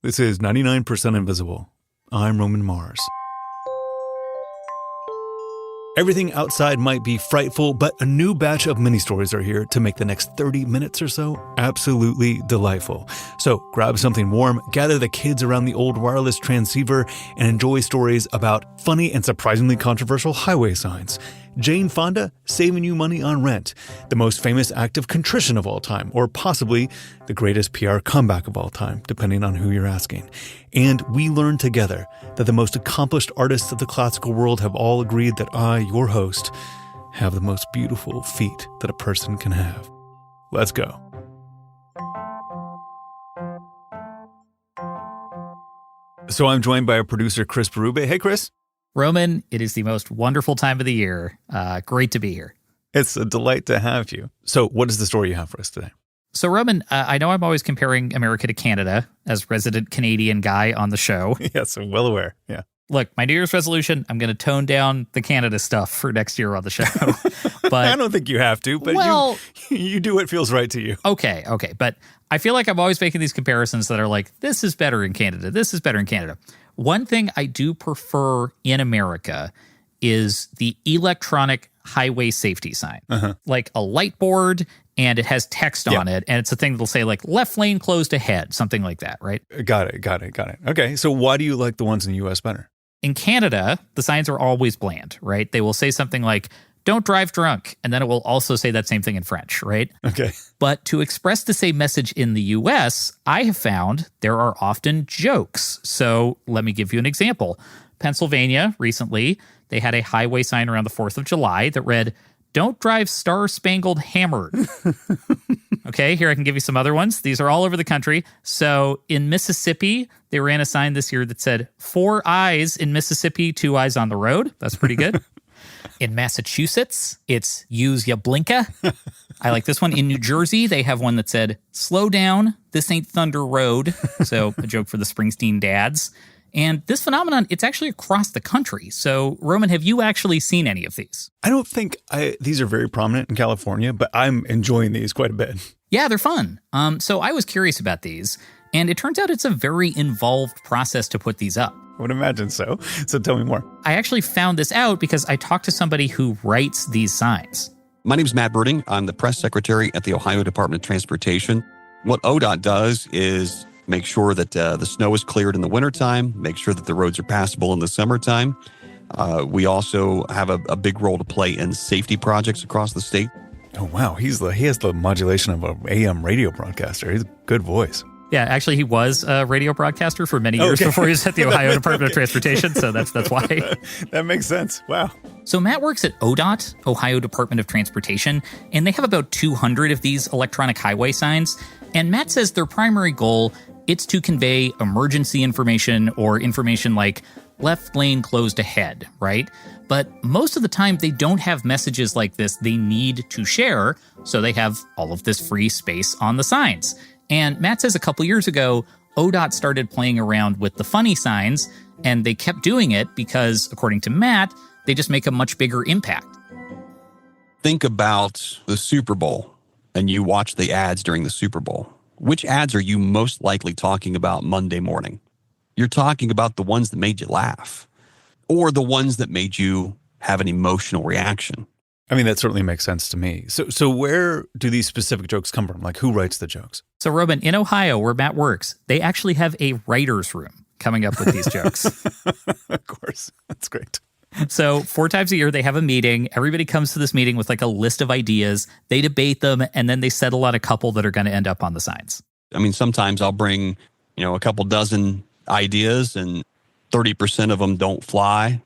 This is 99% Invisible. I'm Roman Mars. Everything outside might be frightful, but a new batch of mini-stories are here to make the next 30 minutes or so absolutely delightful. So grab something warm, gather the kids around the old wireless transceiver, and enjoy stories about funny and surprisingly controversial highway signs. Jane Fonda saving you money on rent, the most famous act of contrition of all time, or possibly the greatest PR comeback of all time, depending on who you're asking. And we learn together that the most accomplished artists of the classical world have all agreed that I, your host, have the most beautiful feet that a person can have. Let's go. So I'm joined by our producer, Chris Berube. Hey, Chris. Roman, it is the most wonderful time of the year. Great to be here. It's a delight to have you. So what is the story you have for us today? So, Roman, I know I'm always comparing America to Canada as resident Canadian guy on the show. Yes, I'm well aware. Yeah. Look, my New Year's resolution, I'm going to tone down the Canada stuff for next year on the show. But I don't think you have to, but you do what feels right to you. Okay. But I feel like I'm always making these comparisons that are like, this is better in Canada. This is better in Canada. One thing I do prefer in America is the electronic highway safety sign, like a light board, and it has text on it. And it's a thing that'll say like left lane closed ahead, something like that, right? Got it. Okay. So why do you like the ones in the U.S. better? In Canada, the signs are always bland, right? They will say something like, don't drive drunk. And then it will also say that same thing in French, right? Okay. But to express the same message in the US, I have found there are often jokes. So let me give you an example. Pennsylvania, recently, they had a highway sign around the 4th of July that read, don't drive star-spangled hammered. Okay, here I can give you some other ones. These are all over the country. So in Mississippi, they ran a sign this year that said, 4 eyes in Mississippi, 2 eyes on the road. That's pretty good. In Massachusetts, it's use ya blinka. I like this one. In New Jersey, they have one that said, slow down, this ain't Thunder Road. So a joke for the Springsteen dads. And this phenomenon, it's actually across the country. So, Roman, have you actually seen any of these? I don't think these are very prominent in California, but I'm enjoying these quite a bit. Yeah, they're fun. So I was curious about these, and it turns out it's a very involved process to put these up. I would imagine so. So tell me more. I actually found this out because I talked to somebody who writes these signs. My name is Matt Birding. I'm the press secretary at the Ohio Department of Transportation. What ODOT does is make sure that the snow is cleared in the wintertime, make sure that the roads are passable in the summertime. We also have a big role to play in safety projects across the state. Oh, wow. He has the modulation of an AM radio broadcaster. He's a good voice. Yeah, actually, he was a radio broadcaster for many years before he was at the Ohio Department of Transportation, so that's why. That makes sense. Wow. So Matt works at ODOT, Ohio Department of Transportation, and they have about 200 of these electronic highway signs. And Matt says their primary goal, it's to convey emergency information or information like left lane closed ahead, right? But most of the time, they don't have messages like this they need to share, so they have all of this free space on the signs. And Matt says a couple years ago, ODOT started playing around with the funny signs, and they kept doing it because, according to Matt, they just make a much bigger impact. Think about the Super Bowl, and you watch the ads during the Super Bowl. Which ads are you most likely talking about Monday morning? You're talking about the ones that made you laugh, or the ones that made you have an emotional reaction. I mean, that certainly makes sense to me. So where do these specific jokes come from? Like, who writes the jokes? So, Robin, in Ohio, where Matt works, they actually have a writer's room coming up with these jokes. Of course. That's great. So 4 times a year, they have a meeting. Everybody comes to this meeting with like a list of ideas. They debate them, and then they settle on a couple that are going to end up on the signs. I mean, sometimes I'll bring, a couple dozen ideas, and 30% of them don't fly.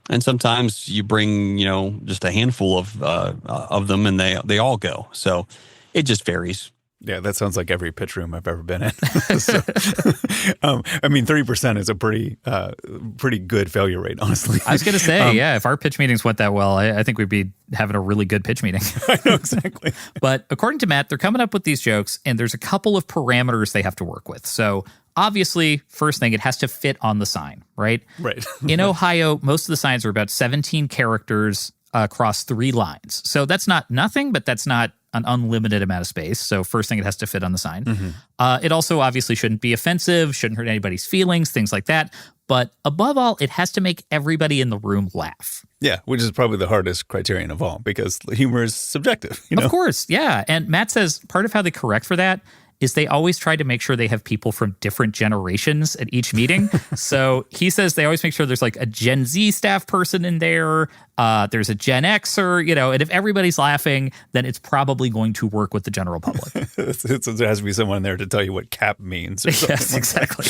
And sometimes you bring, just a handful of them, and they all go. So it just varies. Yeah, that sounds like every pitch room I've ever been in. So, 30% is a pretty good failure rate, honestly. I was going to say, if our pitch meetings went that well, I think we'd be having a really good pitch meeting. I know, exactly. But according to Matt, they're coming up with these jokes, and there's a couple of parameters they have to work with. So obviously, first thing, it has to fit on the sign, right? Right. In Ohio, most of the signs are about 17 characters across 3 lines. So that's not nothing, but that's not an unlimited amount of space. So first thing, it has to fit on the sign. It also obviously shouldn't be offensive, shouldn't hurt anybody's feelings, things like that. But above all, it has to make everybody in the room laugh. Yeah, which is probably the hardest criterion of all because humor is subjective. Of course, yeah. And Matt says part of how they correct for that is they always try to make sure they have people from different generations at each meeting. So he says they always make sure there's like a Gen Z staff person in there. There's a Gen Xer, and if everybody's laughing, then it's probably going to work with the general public. There has to be someone there to tell you what cap means. Or Yes, exactly.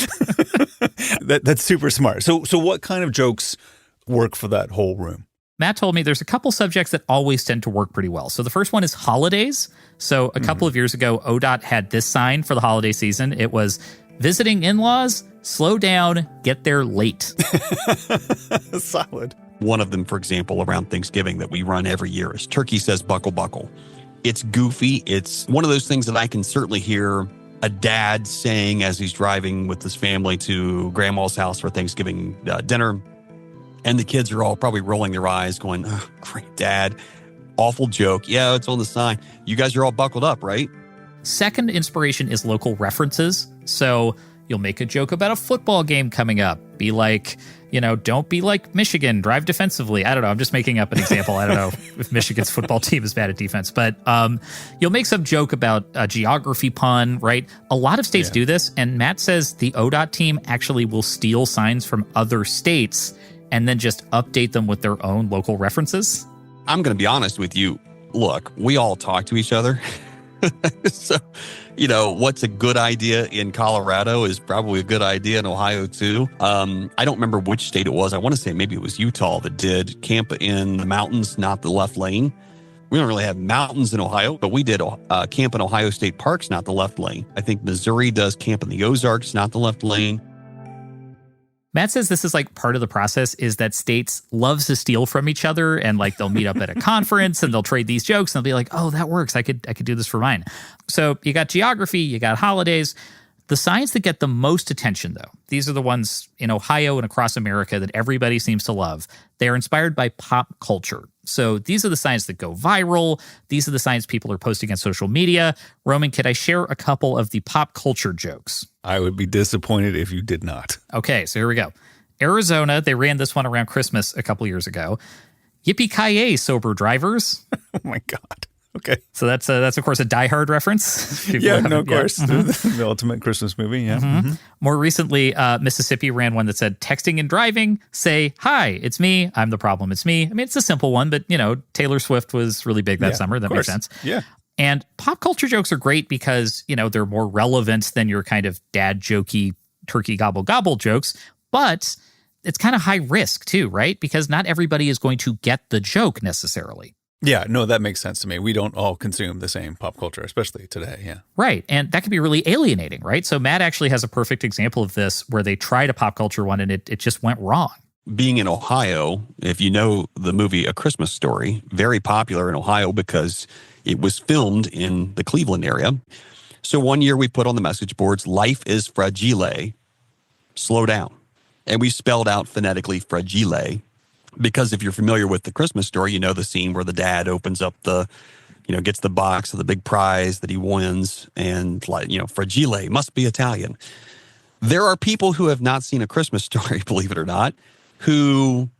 That's super smart. So what kind of jokes work for that whole room? Matt told me there's a couple subjects that always tend to work pretty well. So the first one is holidays. So a couple of years ago, ODOT had this sign for the holiday season. It was, visiting in-laws, slow down, get there late. Solid. One of them, for example, around Thanksgiving that we run every year is Turkey Says Buckle Buckle. It's goofy. It's one of those things that I can certainly hear a dad saying as he's driving with his family to grandma's house for Thanksgiving dinner. And the kids are all probably rolling their eyes going, oh, great dad. Awful joke. Yeah, it's on the sign. You guys are all buckled up, right? Second inspiration is local references. So you'll make a joke about a football game coming up. Be like, don't be like Michigan, drive defensively. I don't know. I'm just making up an example. I don't know if Michigan's football team is bad at defense, but you'll make some joke about a geography pun, right? A lot of states do this. And Matt says the ODOT team actually will steal signs from other states and then just update them with their own local references. I'm going to be honest with you. Look, we all talk to each other. So, what's a good idea in Colorado is probably a good idea in Ohio, too. I don't remember which state it was. I want to say maybe it was Utah that did camp in the mountains, not the left lane. We don't really have mountains in Ohio, but we did camp in Ohio State Parks, not the left lane. I think Missouri does camp in the Ozarks, not the left lane. Matt says this is like part of the process is that states love to steal from each other and like they'll meet up at a conference and they'll trade these jokes and they'll be like, oh, that works. I could do this for mine. So you got geography, you got holidays. The signs that get the most attention, though, these are the ones in Ohio and across America that everybody seems to love. They are inspired by pop culture. So these are the signs that go viral. These are the signs people are posting on social media. Roman, could I share a couple of the pop culture jokes? I would be disappointed if you did not. Okay, so here we go. Arizona, they ran this one around Christmas a couple years ago. Yippee-ki-yay, sober drivers. Oh, my God. Okay. So that's of course, a Die Hard reference. Of course. The ultimate Christmas movie, yeah. Mm-hmm. More recently, Mississippi ran one that said, texting and driving, say, hi, it's me. I'm the problem. It's me. I mean, it's a simple one, but, Taylor Swift was really big that summer. That makes sense. Yeah. And pop culture jokes are great because, they're more relevant than your kind of dad jokey turkey gobble gobble jokes. But it's kind of high risk too, right? Because not everybody is going to get the joke necessarily. Yeah, no, that makes sense to me. We don't all consume the same pop culture, especially today, yeah. Right, and that can be really alienating, right? So Matt actually has a perfect example of this where they tried a pop culture one and it just went wrong. Being in Ohio, if you know the movie A Christmas Story, very popular in Ohio because it was filmed in the Cleveland area. So one year we put on the message boards, life is fragile, slow down. And we spelled out phonetically fragile. Because if you're familiar with The Christmas Story, you know the scene where the dad opens up gets the box of the big prize that he wins and fragile must be Italian. There are people who have not seen A Christmas Story, believe it or not, who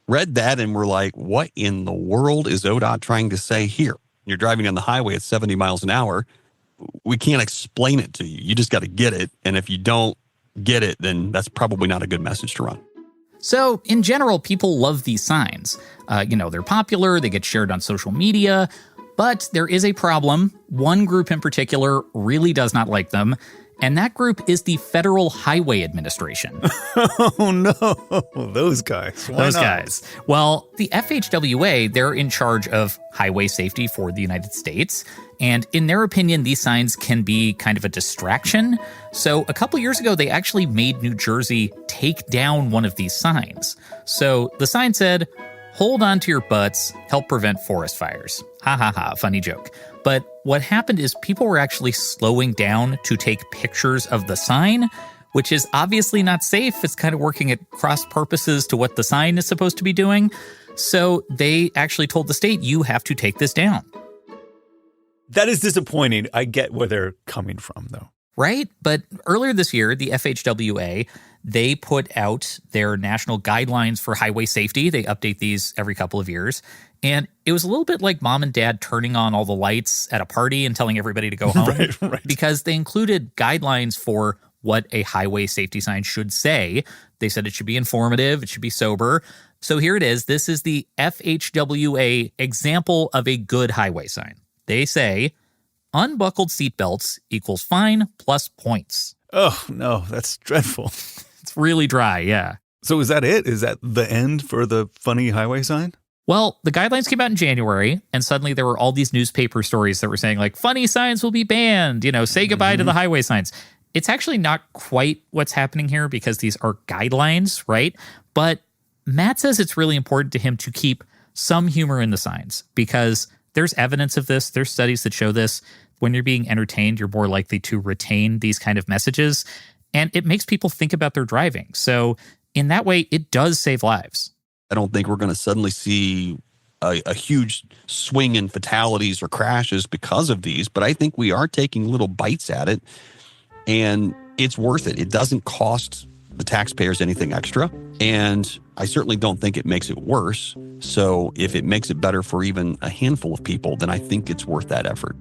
read that and were like, what in the world is ODOT trying to say here? You're driving on the highway at 70 miles an hour. We can't explain it to you. You just got to get it. And if you don't get it, then that's probably not a good message to run. So, in general, people love these signs. They're popular, they get shared on social media, but there is a problem. One group in particular really does not like them, and that group is the Federal Highway Administration. Oh, no. Those guys. Why Those not? guys. Well, the FHWA, they're in charge of highway safety for the United States. And in their opinion, these signs can be kind of a distraction. So a couple years ago, they actually made New Jersey take down one of these signs. So the sign said, hold on to your butts, help prevent forest fires. Ha ha ha, funny joke. But what happened is people were actually slowing down to take pictures of the sign, which is obviously not safe. It's kind of working at cross purposes to what the sign is supposed to be doing. So they actually told the state, you have to take this down. That is disappointing. I get where they're coming from, though. Right? But earlier this year, the FHWA, they put out their national guidelines for highway safety. They update these every couple of years. And it was a little bit like mom and dad turning on all the lights at a party and telling everybody to go home. Right. Because they included guidelines for what a highway safety sign should say. They said it should be informative, it should be sober. So here it is. This is the FHWA example of a good highway sign. They say, unbuckled seatbelts equals fine plus points. Oh, no, that's dreadful. It's really dry, yeah. So is that it? Is that the end for the funny highway sign? Well, the guidelines came out in January, and suddenly there were all these newspaper stories that were saying, like, funny signs will be banned, say goodbye to the highway signs. It's actually not quite what's happening here because these are guidelines, right? But Matt says it's really important to him to keep some humor in the signs because there's evidence of this. There's studies that show this. When you're being entertained, you're more likely to retain these kind of messages, and it makes people think about their driving. So in that way, it does save lives. I don't think we're going to suddenly see a huge swing in fatalities or crashes because of these, but I think we are taking little bites at it, and it's worth it. It doesn't cost the taxpayers anything extra, and I certainly don't think it makes it worse. So if it makes it better for even a handful of people, then I think it's worth that effort.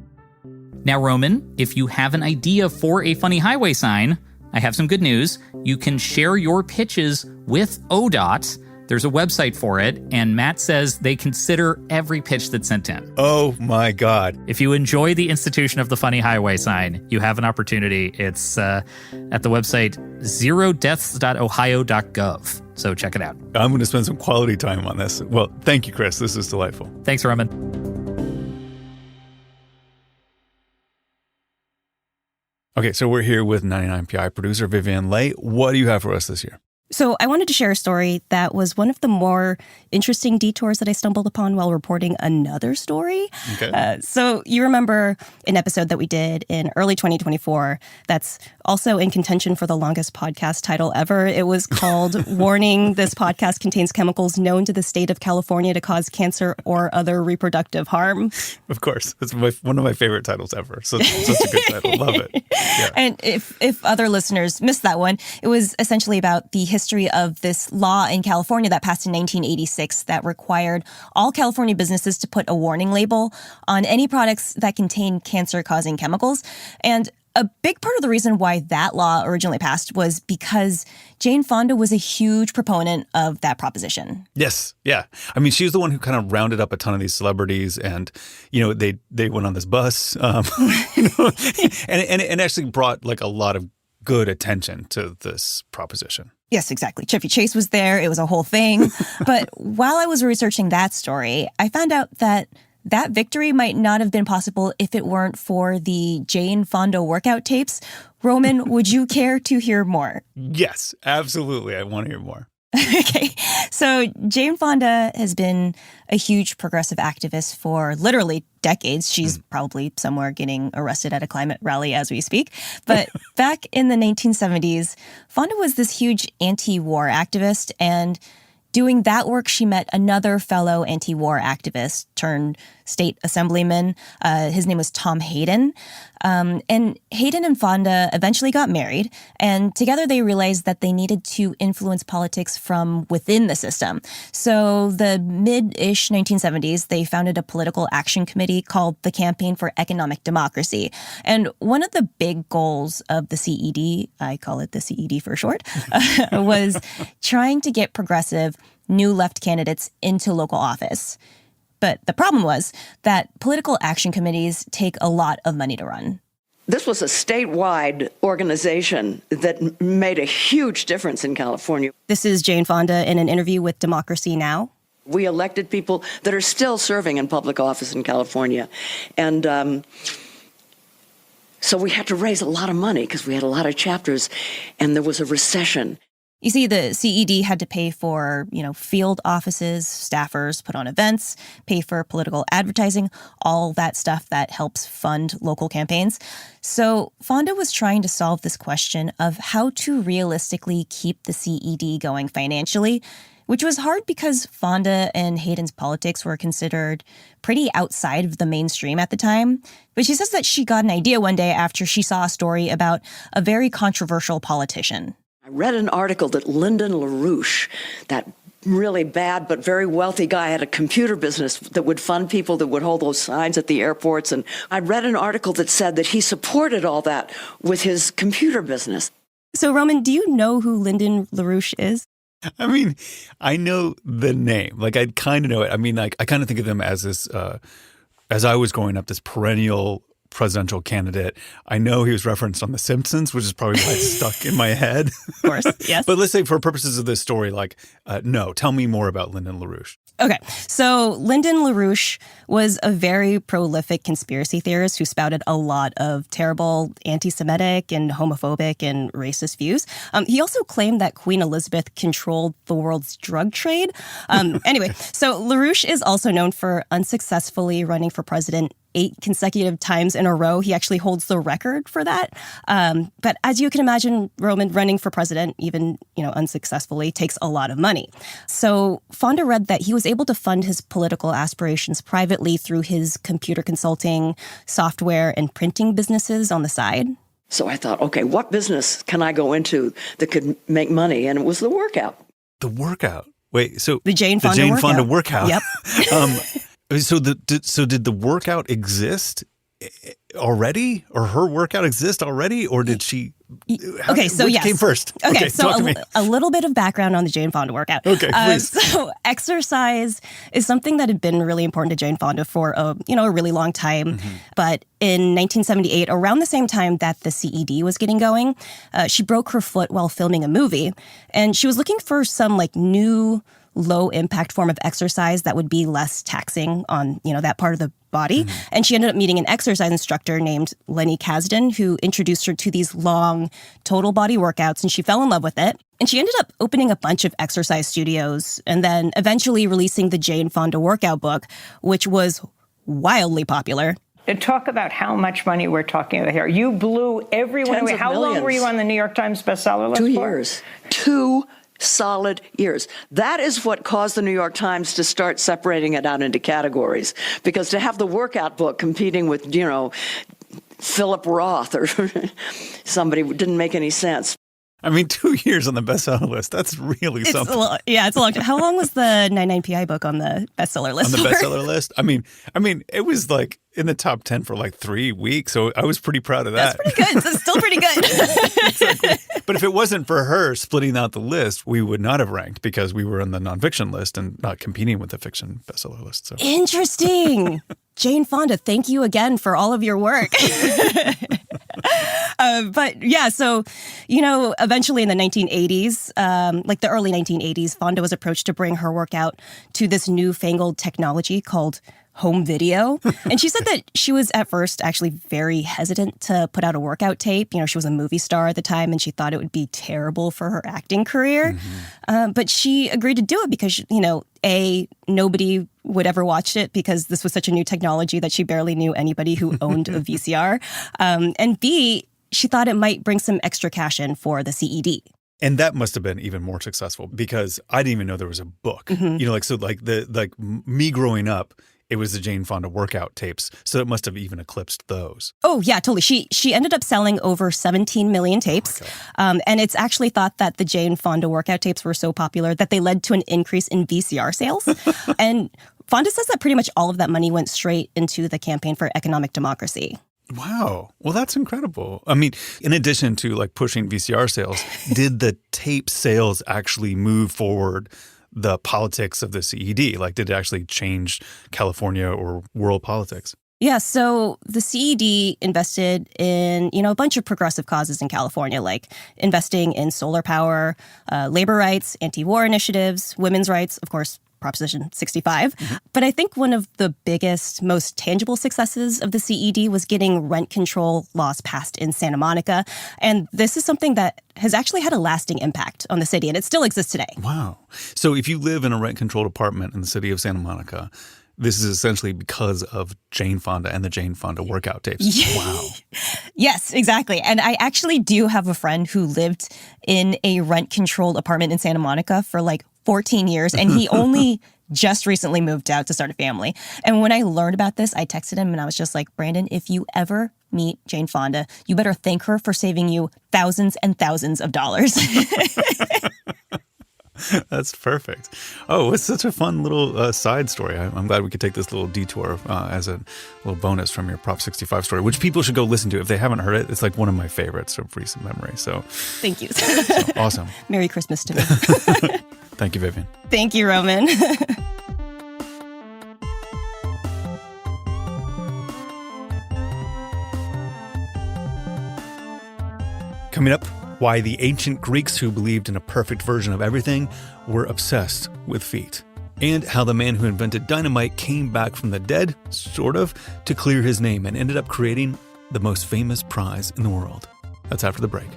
Now, Roman, if you have an idea for a funny highway sign, I have some good news. You can share your pitches with ODOT. There's a website for it, and Matt says they consider every pitch that's sent in. Oh, my God. If you enjoy the institution of the funny highway sign, you have an opportunity. It's at the website zerodeaths.ohio.gov. So check it out. I'm going to spend some quality time on this. Well, thank you, Chris. This is delightful. Thanks, Roman. Okay, so we're here with 99PI producer Vivian Leigh. What do you have for us this year? So I wanted to share a story that was one of the more interesting detours that I stumbled upon while reporting another story. Okay. So you remember an episode that we did in early 2024 that's also in contention for the longest podcast title ever. It was called Warning, This Podcast Contains Chemicals Known to the State of California to Cause Cancer or Other Reproductive Harm. Of course. It's one of my favorite titles ever. So such a good title. Love it. Yeah. And if other listeners missed that one, it was essentially about the history of this law in California that passed in 1986 that required all California businesses to put a warning label on any products that contain cancer-causing chemicals. And a big part of the reason why that law originally passed was because Jane Fonda was a huge proponent of that proposition. Yes. Yeah. I mean, she's the one who kind of rounded up a ton of these celebrities and, they went on this bus, and actually brought like a lot of good attention to this proposition. Yes, exactly. Chevy Chase was there. It was a whole thing. But while I was researching that story, I found out that victory might not have been possible if it weren't for the Jane Fonda workout tapes. Roman, would you care to hear more? Yes, absolutely. I want to hear more. Okay. So Jane Fonda has been a huge progressive activist for literally decades. She's probably somewhere getting arrested at a climate rally as we speak. But back in the 1970s, Fonda was this huge anti-war activist, and doing that work, she met another fellow anti-war activist turned state assemblyman. His name was Tom Hayden. And Hayden and Fonda eventually got married, and together they realized that they needed to influence politics from within the system. So the mid-ish 1970s, they founded a political action committee called the Campaign for Economic Democracy. And one of the big goals of the CED, I call it the CED for short, was trying to get progressive new left candidates into local office. But the problem was that political action committees take a lot of money to run. This was a statewide organization that made a huge difference in California. This is Jane Fonda in an interview with Democracy Now! We elected people that are still serving in public office in California. And so we had to raise a lot of money because we had a lot of chapters, and there was a recession. You see, the CED had to pay for, field offices, staffers, put on events, pay for political advertising, all that stuff that helps fund local campaigns. So Fonda was trying to solve this question of how to realistically keep the CED going financially, which was hard because Fonda and Hayden's politics were considered pretty outside of the mainstream at the time. But she says that she got an idea one day after she saw a story about a very controversial politician. I read an article that Lyndon LaRouche, that really bad but very wealthy guy, had a computer business that would fund people that would hold those signs at the airports. And I read an article that said that he supported all that with his computer business. So, Roman, do you know who Lyndon LaRouche is? I mean, I know the name. Like, I kind of know it. I mean, like, I kind of think of them as this, as I was growing up, this perennial presidential candidate. I know he was referenced on The Simpsons, which is probably why it's stuck in my head. Of course, yes. But let's say for purposes of this story, like, no, tell me more about Lyndon LaRouche. Okay, so Lyndon LaRouche was a very prolific conspiracy theorist who spouted a lot of terrible anti-Semitic and homophobic and racist views. He also claimed that Queen Elizabeth controlled the world's drug trade. Anyway, so LaRouche is also known for unsuccessfully running for president 8 consecutive times in a row. He actually holds the record for that. But as you can imagine, Roman, running for president, even unsuccessfully, takes a lot of money. So Fonda read that he was able to fund his political aspirations privately through his computer consulting, software, and printing businesses on the side. So I thought, okay, what business can I go into that could make money? And it was the workout. The workout? Wait, so the Jane Fonda workout. Yep. So did the workout exist already, or her workout exist already, or did she? Which came first? Okay, so a little bit of background on the Jane Fonda workout. Okay, please. So exercise is something that had been really important to Jane Fonda for a really long time. Mm-hmm. But in 1978, around the same time that the CED was getting going, she broke her foot while filming a movie, and she was looking for some new low-impact form of exercise that would be less taxing on, that part of the body. Mm-hmm. And she ended up meeting an exercise instructor named Lenny Kasdan, who introduced her to these long total body workouts, and she fell in love with it. And she ended up opening a bunch of exercise studios and then eventually releasing the Jane Fonda workout book, which was wildly popular. To talk about how much money we're talking about here. You blew everyone away. How long were you on the New York Times bestseller list 2 for? years. 2 solid years. That is what caused the New York Times to start separating it out into categories. Because to have the workout book competing with, Philip Roth or somebody didn't make any sense. I mean, 2 years on the bestseller list, that's really something. It's a long time. How long was the 99PI book on the bestseller list? On the bestseller list? I mean, it was like in the top 10 for 3 weeks, so I was pretty proud of that. That's pretty good. It's still pretty good. Exactly. But if it wasn't for her splitting out the list, we would not have ranked because we were on the nonfiction list and not competing with the fiction bestseller list. So. Interesting. Jane Fonda, thank you again for all of your work. But yeah, so, eventually in the 1980s, the early 1980s, Fonda was approached to bring her work out to this newfangled technology called home video. And she said that she was at first actually very hesitant to put out a workout tape. She was a movie star at the time and she thought it would be terrible for her acting career. Mm-hmm. But she agreed to do it because, A, nobody would ever watch it because this was such a new technology that she barely knew anybody who owned a VCR. And B, she thought it might bring some extra cash in for the CED. And that must have been even more successful because I didn't even know there was a book. Mm-hmm. Me growing up, it was the Jane Fonda workout tapes. So it must have even eclipsed those. Oh, yeah, totally. She ended up selling over 17 million tapes. And it's actually thought that the Jane Fonda workout tapes were so popular that they led to an increase in VCR sales. And Fonda says that pretty much all of that money went straight into the campaign for economic democracy. Wow. Well, that's incredible. I mean, in addition to pushing VCR sales, did the tape sales actually move forward the politics of the CED? Did it actually change California or world politics? Yeah, so the CED invested in, a bunch of progressive causes in California, like investing in solar power, labor rights, anti-war initiatives, women's rights, of course, Proposition 65. But I think one of the biggest, most tangible successes of the CED was getting rent control laws passed in Santa Monica. And this is something that has actually had a lasting impact on the city, and it still exists today. Wow. So if you live in a rent-controlled apartment in the city of Santa Monica, this is essentially because of Jane Fonda and the Jane Fonda workout tapes. Wow. Yes, exactly. And I actually do have a friend who lived in a rent-controlled apartment in Santa Monica for like 14 years, and he only just recently moved out to start a family. And when I learned about this, I texted him and I was just like, Brandon, if you ever meet Jane Fonda, you better thank her for saving you thousands and thousands of dollars. That's perfect. Oh, it's such a fun little side story. I'm glad we could take this little detour as a little bonus from your Prop 65 story, which people should go listen to. If they haven't heard it, it's like one of my favorites of recent memory. So thank you. So, awesome. Merry Christmas to me. Thank you, Vivian. Thank you, Roman. Coming up, why the ancient Greeks who believed in a perfect version of everything were obsessed with feet. And how the man who invented dynamite came back from the dead, sort of, to clear his name and ended up creating the most famous prize in the world. That's after the break.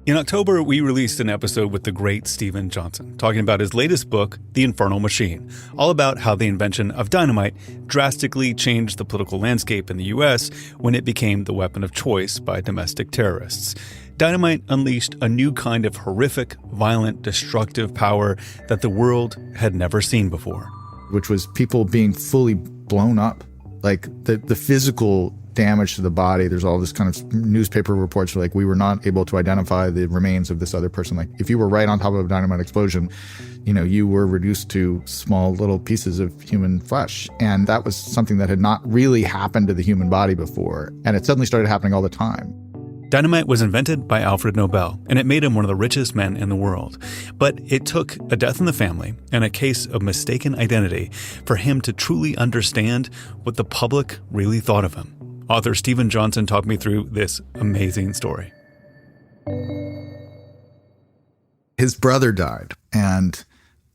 In October, we released an episode with the great Steven Johnson, talking about his latest book, The Infernal Machine, all about how the invention of dynamite drastically changed the political landscape in the U.S. when it became the weapon of choice by domestic terrorists. Dynamite unleashed a new kind of horrific, violent, destructive power that the world had never seen before. Which was people being fully blown up, like the physical damage to the body. There's all this kind of newspaper reports like we were not able to identify the remains of this other person. Like if you were right on top of a dynamite explosion, you know, you were reduced to small little pieces of human flesh. And that was something that had not really happened to the human body before. And it suddenly started happening all the time. Dynamite was invented by Alfred Nobel, and it made him one of the richest men in the world. But it took a death in the family and a case of mistaken identity for him to truly understand what the public really thought of him. Author Steven Johnson talked me through this amazing story. His brother died, and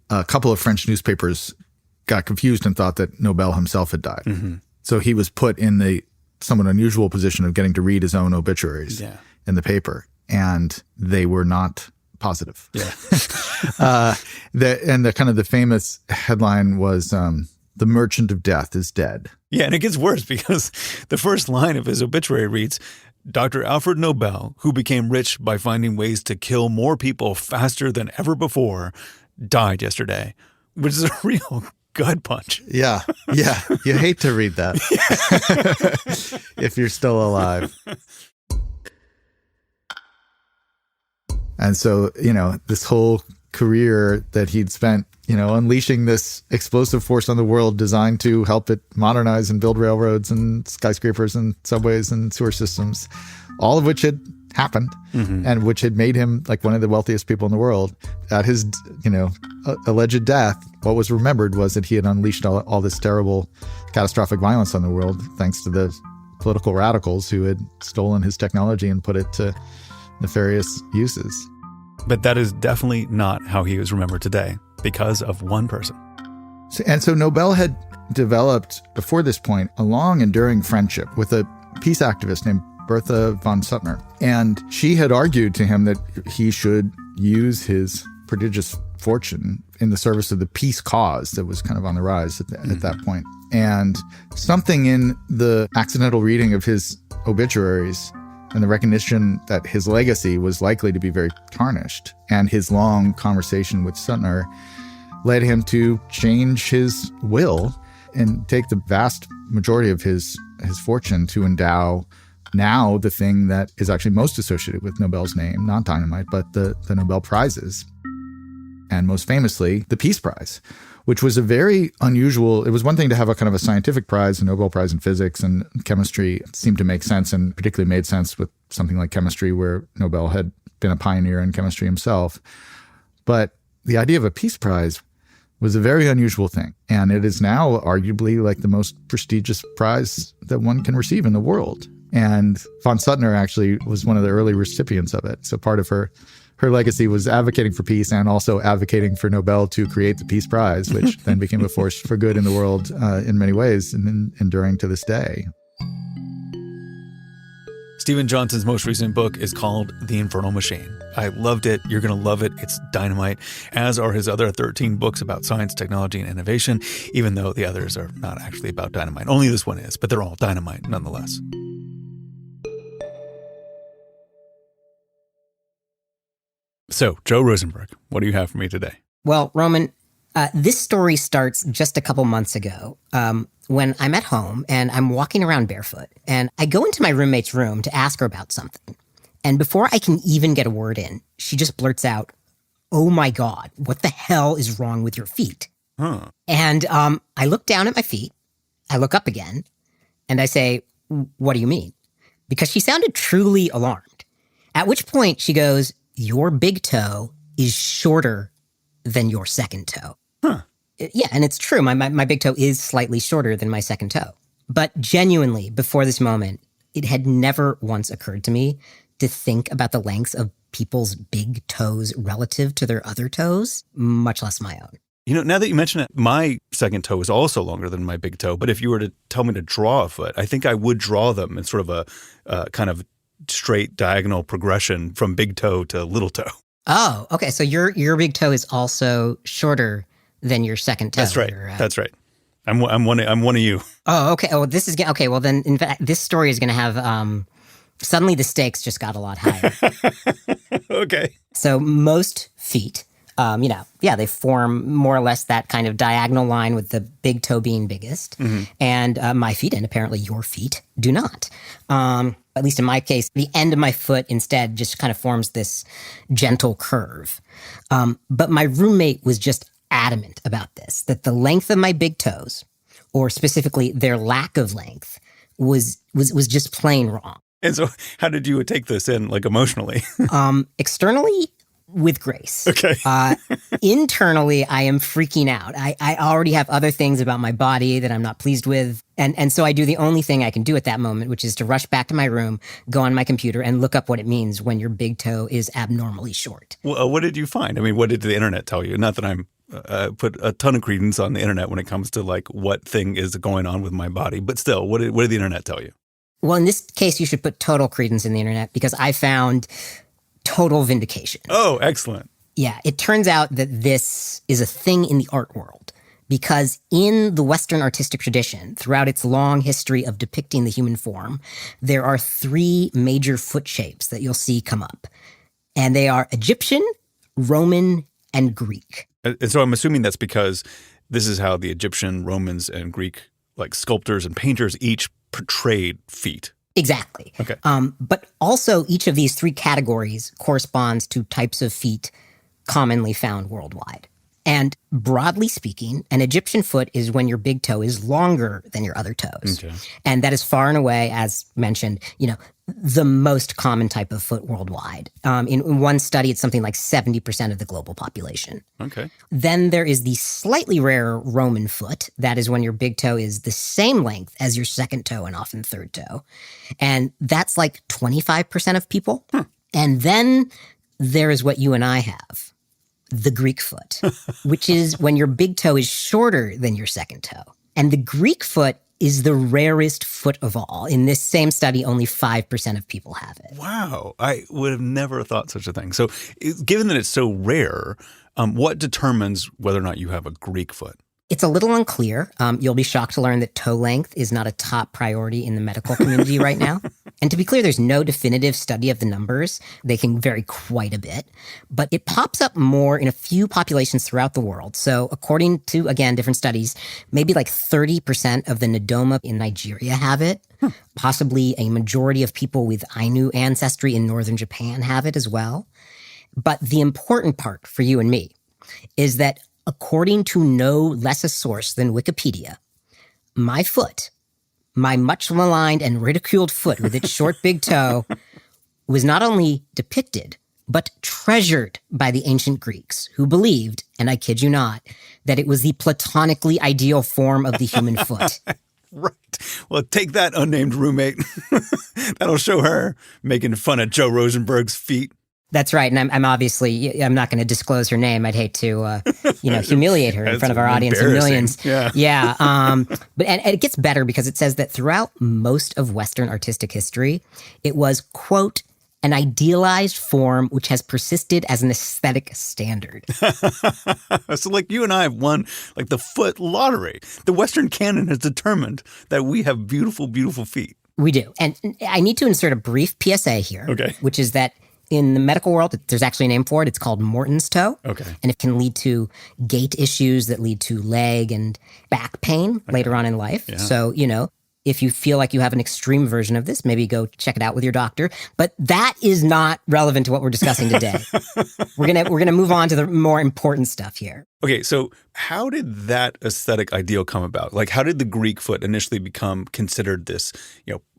a couple of French newspapers got confused and thought that Nobel himself had died. Mm-hmm. So he was put in the somewhat unusual position of getting to read his own obituaries in the paper, and they were not positive. Yeah. The famous headline was, "The Merchant of Death is dead." Yeah, and it gets worse because the first line of his obituary reads, Dr. Alfred Nobel, who became rich by finding ways to kill more people faster than ever before, died yesterday, which is a real gut punch. Yeah. You hate to read that if you're still alive. And so, this whole career that he'd spent, unleashing this explosive force on the world designed to help it modernize and build railroads and skyscrapers and subways and sewer systems, all of which had happened and which had made him like one of the wealthiest people in the world. At his, alleged death, what was remembered was that he had unleashed all this terrible, catastrophic violence on the world thanks to the political radicals who had stolen his technology and put it to nefarious uses. But that is definitely not how he was remembered today, because of one person. And so Nobel had developed, before this point, a long, enduring friendship with a peace activist named Bertha von Suttner. And she had argued to him that he should use his prodigious fortune in the service of the peace cause that was kind of on the rise at that point. And something in the accidental reading of his obituaries and the recognition that his legacy was likely to be very tarnished, and his long conversation with Suttner led him to change his will and take the vast majority of his fortune to endow now the thing that is actually most associated with Nobel's name, not dynamite, but the Nobel Prizes. And most famously, the Peace Prize, which was a very unusual, it was one thing to have a kind of a scientific prize, a Nobel Prize in physics and chemistry seemed to make sense, and particularly made sense with something like chemistry where Nobel had been a pioneer in chemistry himself. But the idea of a Peace Prize was a very unusual thing. And it is now arguably like the most prestigious prize that one can receive in the world. And von Suttner actually was one of the early recipients of it. So part of her legacy was advocating for peace and also advocating for Nobel to create the Peace Prize, which then became a force for good in the world in many ways and enduring to this day. Stephen Johnson's most recent book is called The Infernal Machine. I loved it. You're going to love it. It's dynamite, as are his other 13 books about science, technology, and innovation, even though the others are not actually about dynamite. Only this one is, but they're all dynamite nonetheless. So, Joe Rosenberg, what do you have for me today? Well, Roman, this story starts just a couple months ago when I'm at home and I'm walking around barefoot. And I go into my roommate's room to ask her about something. And before I can even get a word in, she just blurts out, "Oh my God, what the hell is wrong with your feet?" Huh. And I look down at my feet. I look up again. And I say, "What do you mean?" Because she sounded truly alarmed. At which point she goes, "Your big toe is shorter than your second toe." Huh. Yeah, and it's true. My big toe is slightly shorter than my second toe. But genuinely, before this moment, it had never once occurred to me to think about the lengths of people's big toes relative to their other toes, much less my own. You know, now that you mention it, my second toe is also longer than my big toe. But if you were to tell me to draw a foot, I think I would draw them in sort of a kind of straight diagonal progression from big toe to little toe. Oh, okay. So your big toe is also shorter than your second toe. That's right. That's right. I'm one of you. Oh, okay. Oh, this is okay. Well, then, in fact, this story is going to have. Suddenly, the stakes just got a lot higher. Okay. So most feet, they form more or less that kind of diagonal line with the big toe being biggest, and my feet, and apparently your feet, do not. At least in my case, the end of my foot instead just kind of forms this gentle curve. But my roommate was just adamant about this, that the length of my big toes, or specifically their lack of length, was just plain wrong. And so how did you take this in, like, emotionally? Externally, with grace. Okay. Internally, I am freaking out. I already have other things about my body that I'm not pleased with. And so I do the only thing I can do at that moment, which is to rush back to my room, go on my computer, and look up what it means when your big toe is abnormally short. Well, what did you find? I mean, what did the internet tell you? Not that I'm put a ton of credence on the internet when it comes to, like, what thing is going on with my body. But still, what did the internet tell you? Well, in this case, you should put total credence in the internet because I found total vindication. Oh, excellent. Yeah, it turns out that this is a thing in the art world because in the Western artistic tradition, throughout its long history of depicting the human form, there are three major foot shapes that you'll see come up. And they are Egyptian, Roman, and Greek. And so I'm assuming that's because this is how the Egyptian, Romans, and Greek, like, sculptors and painters each portrayed feet. Exactly. Okay. But also each of these three categories corresponds to types of feet commonly found worldwide. And broadly speaking, an Egyptian foot is when your big toe is longer than your other toes. Okay. And that is far and away, as mentioned, the most common type of foot worldwide. In one study, it's something like 70% of the global population. Okay. Then there is the slightly rarer Roman foot. That is when your big toe is the same length as your second toe and often third toe. And that's like 25% of people. And then there is what you and I have, the Greek foot, which is when your big toe is shorter than your second toe. And the Greek foot is the rarest foot of all. In this same study, only 5% of people have it. Wow. I would have never thought such a thing. So given that it's so rare, what determines whether or not you have a Greek foot? It's a little unclear. You'll be shocked to learn that toe length is not a top priority in the medical community right now. And to be clear, there's no definitive study of the numbers. They can vary quite a bit. But it pops up more in a few populations throughout the world. So according to, again, different studies, maybe like 30% of the Ndoma in Nigeria have it. Possibly a majority of people with Ainu ancestry in northern Japan have it as well. But the important part for you and me is that according to no less a source than Wikipedia, my foot, my much maligned and ridiculed foot with its short big toe, was not only depicted, but treasured by the ancient Greeks, who believed, and I kid you not, that it was the platonically ideal form of the human foot. Right. right. Well, take that, unnamed roommate. That'll show her making fun of Joe Rosenberg's feet. That's right. And I'm obviously, I'm not going to disclose her name. I'd hate to, humiliate her in front of our audience of millions. Yeah. But it gets better because it says that throughout most of Western artistic history, it was, quote, an idealized form which has persisted as an aesthetic standard. So like you and I have won like the foot lottery. The Western canon has determined that we have beautiful, beautiful feet. We do. And I need to insert a brief PSA here, which is that in the medical world, there's actually a name for it. It's called Morton's toe. Okay. And it can lead to gait issues that lead to leg and back pain later on in life. Yeah. So, if you feel like you have an extreme version of this, maybe go check it out with your doctor. But that is not relevant to what we're discussing today. We're gonna move on to the more important stuff here. Okay, so how did that aesthetic ideal come about? Like, how did the Greek foot initially become considered this,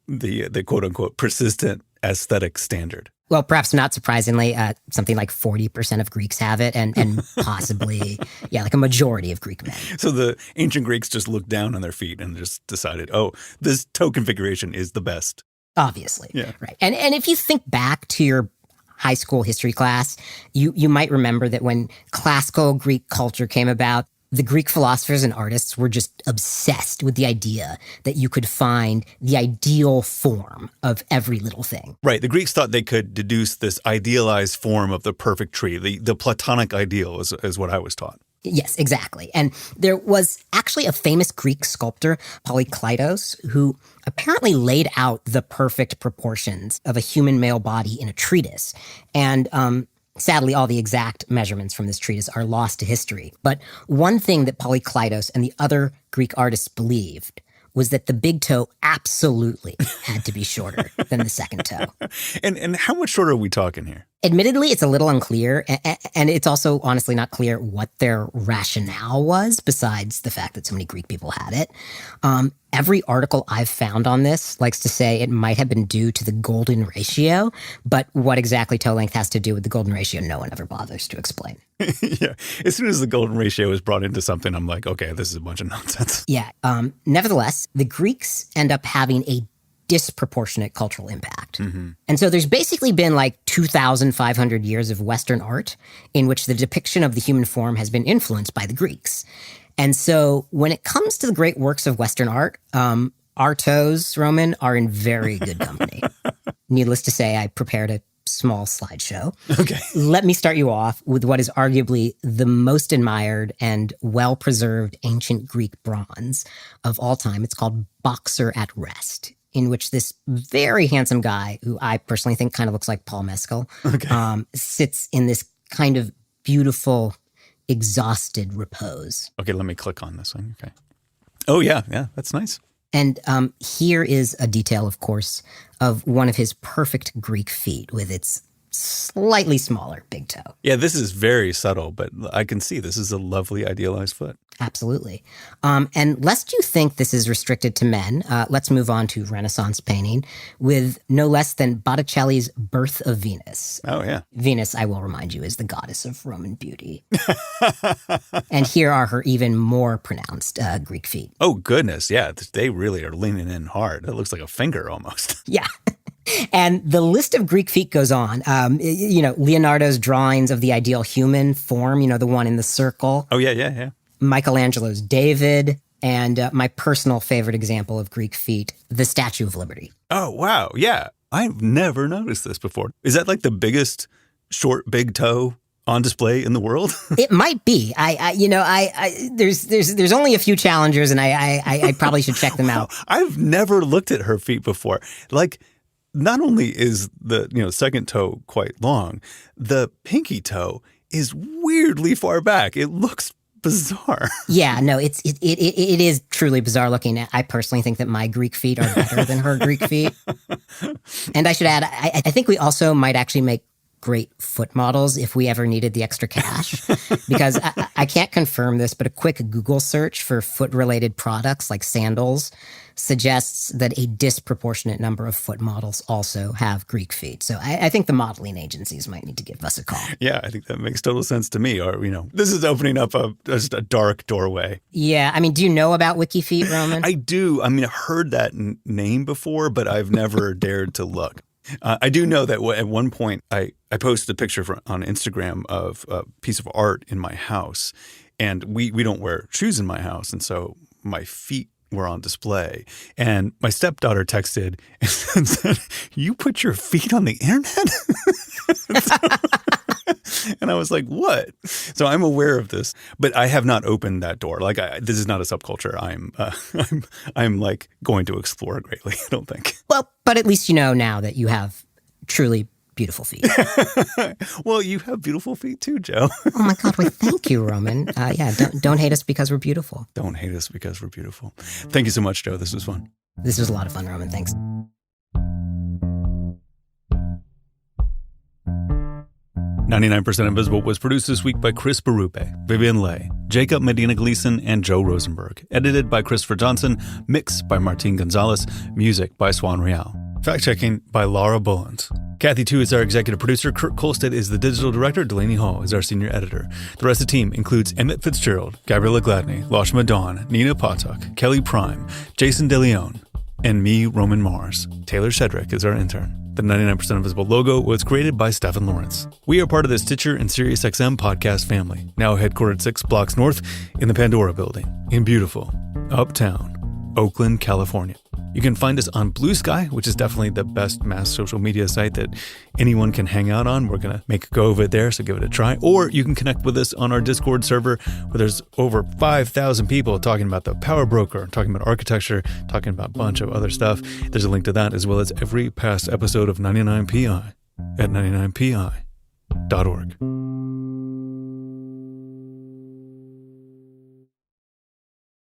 the quote unquote persistent aesthetic standard? Well, perhaps not surprisingly, something like 40% of Greeks have it, and possibly, like a majority of Greek men. So the ancient Greeks just looked down on their feet and just decided, oh, this toe configuration is the best. Obviously. Yeah. Right. And if you think back to your high school history class, you might remember that when classical Greek culture came about, the Greek philosophers and artists were just obsessed with the idea that you could find the ideal form of every little thing. Right. The Greeks thought they could deduce this idealized form of the perfect tree. The Platonic ideal is what I was taught. Yes, exactly. And there was actually a famous Greek sculptor, Polykleitos, who apparently laid out the perfect proportions of a human male body in a treatise. And sadly, all the exact measurements from this treatise are lost to history. But one thing that Polykleitos and the other Greek artists believed was that the big toe absolutely had to be shorter than the second toe. And how much shorter are we talking here? Admittedly, it's a little unclear, and it's also honestly not clear what their rationale was, besides the fact that so many Greek people had it. Every article I've found on this likes to say it might have been due to the golden ratio, but what exactly toe length has to do with the golden ratio, no one ever bothers to explain. Yeah. As soon as the golden ratio is brought into something, I'm like, okay, this is a bunch of nonsense. Yeah. Nevertheless, the Greeks end up having a disproportionate cultural impact. Mm-hmm. And so there's basically been like 2,500 years of Western art in which the depiction of the human form has been influenced by the Greeks. And so when it comes to the great works of Western art, our toes, Roman, are in very good company. Needless to say, I prepared a small slideshow. Okay. Let me start you off with what is arguably the most admired and well-preserved ancient Greek bronze of all time. It's called Boxer at Rest, in which this very handsome guy, who I personally think kind of looks like Paul Mescal, sits in this kind of beautiful, exhausted repose. Okay, let me click on this one. Okay. Oh, yeah, that's nice. And here is a detail, of course, of one of his perfect Greek feet with its slightly smaller big toe. Yeah, this is very subtle, but I can see this is a lovely idealized foot. Absolutely. And lest you think this is restricted to men, let's move on to Renaissance painting with no less than Botticelli's Birth of Venus. Oh, yeah. Venus, I will remind you, is the goddess of Roman beauty. And here are her even more pronounced Greek feet. Oh, goodness. Yeah, they really are leaning in hard. That looks like a finger almost. Yeah. And the list of Greek feet goes on. Leonardo's drawings of the ideal human form, the one in the circle. Oh, yeah. Michelangelo's David, and my personal favorite example of Greek feet, the Statue of Liberty. Oh, wow. Yeah. I've never noticed this before. Is that like the biggest short, big toe on display in the world? It might be. There's only a few challengers, and I probably should check them out. I've never looked at her feet before. Like, not only is the second toe quite long, the pinky toe is weirdly far back. It looks bizarre. Yeah, no, it is truly bizarre looking. I personally think that my Greek feet are better than her Greek feet. And I should add, I think we also might actually make great foot models if we ever needed the extra cash. Because I can't confirm this, but a quick Google search for foot-related products like sandals suggests that a disproportionate number of foot models also have Greek feet. So I think the modeling agencies might need to give us a call. Yeah, I think that makes total sense to me. Or, this is opening up just a dark doorway. Yeah. I mean, do you know about WikiFeet, Roman? I do. I mean, I heard that name before, but I've never dared to look. I do know that at one point I posted a picture on Instagram of a piece of art in my house, and we don't wear shoes in my house, and so my feet were on display. And my stepdaughter texted and said, "You put your feet on the internet?" And I was like, "What?" So I'm aware of this, but I have not opened that door. Like, this is not a subculture I'm like going to explore greatly, I don't think. Well, but at least you know now that you have truly beautiful feet. Well, you have beautiful feet too, Joe. Oh my God, well, thank you, Roman. Don't hate us because we're beautiful. Don't hate us because we're beautiful. Thank you so much, Joe. This was fun. This was a lot of fun, Roman. Thanks. 99% Invisible was produced this week by Chris Berube, Vivian Leigh, Jacob Medina Gleason, and Joe Rosenberg. Edited by Christopher Johnson. Mixed by Martin Gonzalez. Music by Swan Real. Fact-checking by Laura Bullens. Kathy Tu is our executive producer. Kurt Kolstedt is the digital director. Delaney Hall is our senior editor. The rest of the team includes Emmett Fitzgerald, Gabriella Gladney, Lashma Dawn, Nina Potok, Kelly Prime, Jason DeLeon, and me, Roman Mars. Taylor Shedrick is our intern. The 99% Invisible logo was created by Stephen Lawrence. We are part of the Stitcher and SiriusXM podcast family, now headquartered 6 blocks north in the Pandora building in beautiful, uptown, Oakland, California. You can find us on Blue Sky, which is definitely the best mass social media site that anyone can hang out on. We're going to make a go of it there, so give it a try. Or you can connect with us on our Discord server, where there's over 5,000 people talking about the Power Broker, talking about architecture, talking about a bunch of other stuff. There's a link to that, as well as every past episode of 99PI at 99pi.org.